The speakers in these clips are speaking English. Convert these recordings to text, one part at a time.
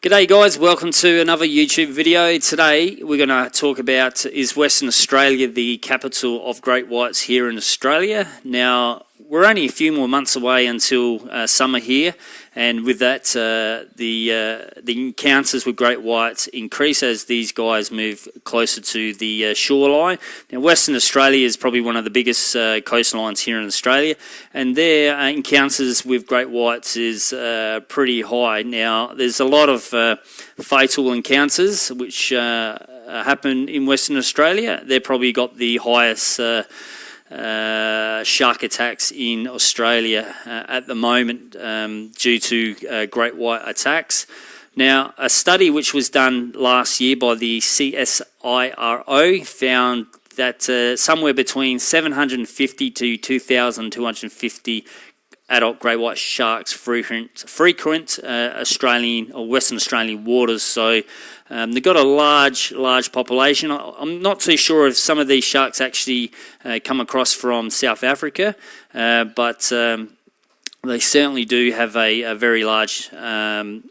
G'day guys, welcome to another YouTube video. Today we're going to talk about, is Western Australia the capital of great whites here in Australia? Now, we're only a few more months away until summer here, and with that the encounters with great whites increase as these guys move closer to the shoreline. Now, Western Australia is probably one of the biggest coastlines here in Australia, and their encounters with great whites is pretty high. Now, there's a lot of fatal encounters which happen in Western Australia. They've probably got the highest shark attacks in Australia at the moment due to great white attacks. Now, a study which was done last year by the CSIRO found that somewhere between 750 to 2,250 adult great white sharks frequent Australian or Western Australian waters. So they've got a large population. I'm not too sure if some of these sharks actually come across from South Africa, but they certainly do have a very large amount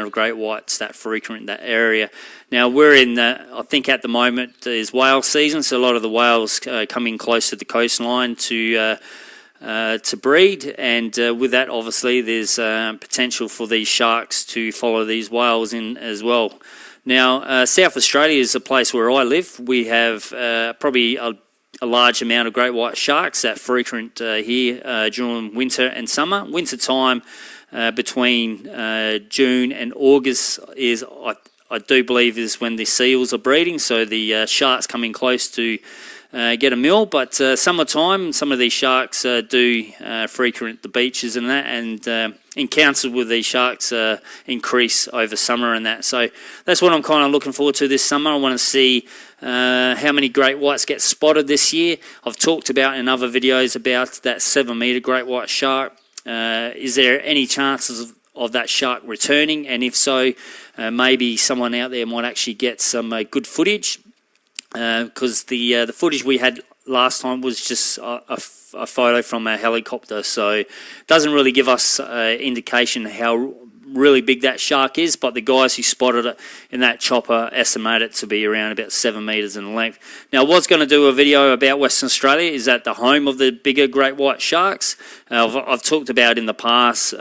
of great whites that frequent that area. Now, we're in I think at the moment is whale season, so a lot of the whales come in close to the coastline to breed, and with that, obviously, there's potential for these sharks to follow these whales in as well. Now, South Australia is a place where I live. We have probably a large amount of great white sharks that frequent here during winter and summer. Winter time between June and August is, I do believe, is when the seals are breeding, so the sharks come in close to get a meal. But summertime, some of these sharks do frequent the beaches and that, and encounters with these sharks increase over summer and that. So that's what I'm kind of looking forward to this summer. I want to see how many great whites get spotted this year. I've talked about in other videos about that 7-metre great white shark. Is there any chances of that shark returning? And if so, maybe someone out there might actually get some good footage. Because the footage we had last time was just a photo from a helicopter, so it doesn't really give us indication how really big that shark is, but the guys who spotted it in that chopper estimate it to be around about 7 metres in length. Now, I was going to do a video about Western Australia. Is that the home of the bigger great white sharks? I've talked about in the past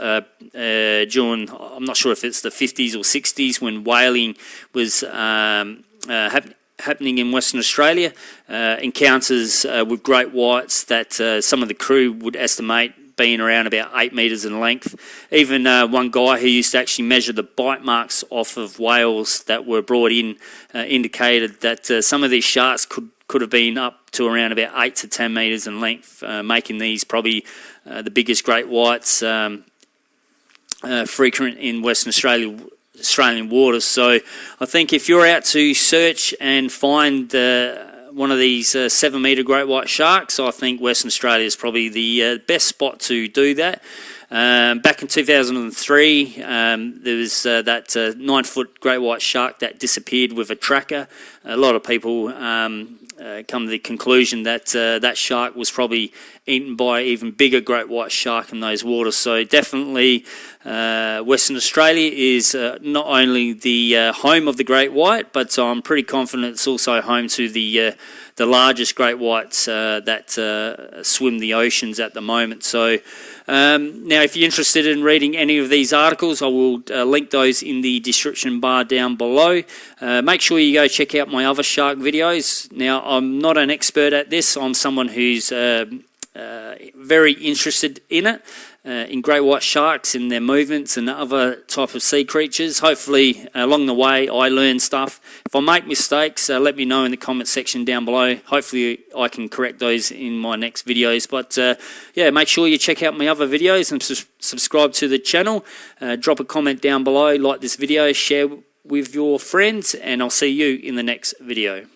during, I'm not sure if it's the 50s or 60s, when whaling was happening in Western Australia, encounters with great whites that some of the crew would estimate being around about 8 metres in length. Even one guy who used to actually measure the bite marks off of whales that were brought in indicated that some of these sharks could have been up to around about 8 to 10 metres in length, making these probably the biggest great whites frequent in Western Australian waters. So I think if you're out to search and find one of these 7-metre great white sharks, I think Western Australia is probably the best spot to do that. Back in 2003, there was that 9-foot great white shark that disappeared with a tracker. A lot of people come to the conclusion that that shark was probably eaten by an even bigger great white shark in those waters. So definitely Western Australia is not only the home of the great white, but I'm pretty confident it's also home to the largest great whites that swim the oceans at the moment. So now, if you're interested in reading any of these articles, I will link those in the description bar down below. Make sure you go check out my other shark videos. Now, I'm not an expert at this. I'm someone who's very interested in it, in great white sharks and their movements and other type of sea creatures. Hopefully, along the way, I learn stuff. If I make mistakes, let me know in the comment section down below. Hopefully, I can correct those in my next videos. But yeah, make sure you check out my other videos and subscribe to the channel. Drop a comment down below, like this video, share with your friends, and I'll see you in the next video.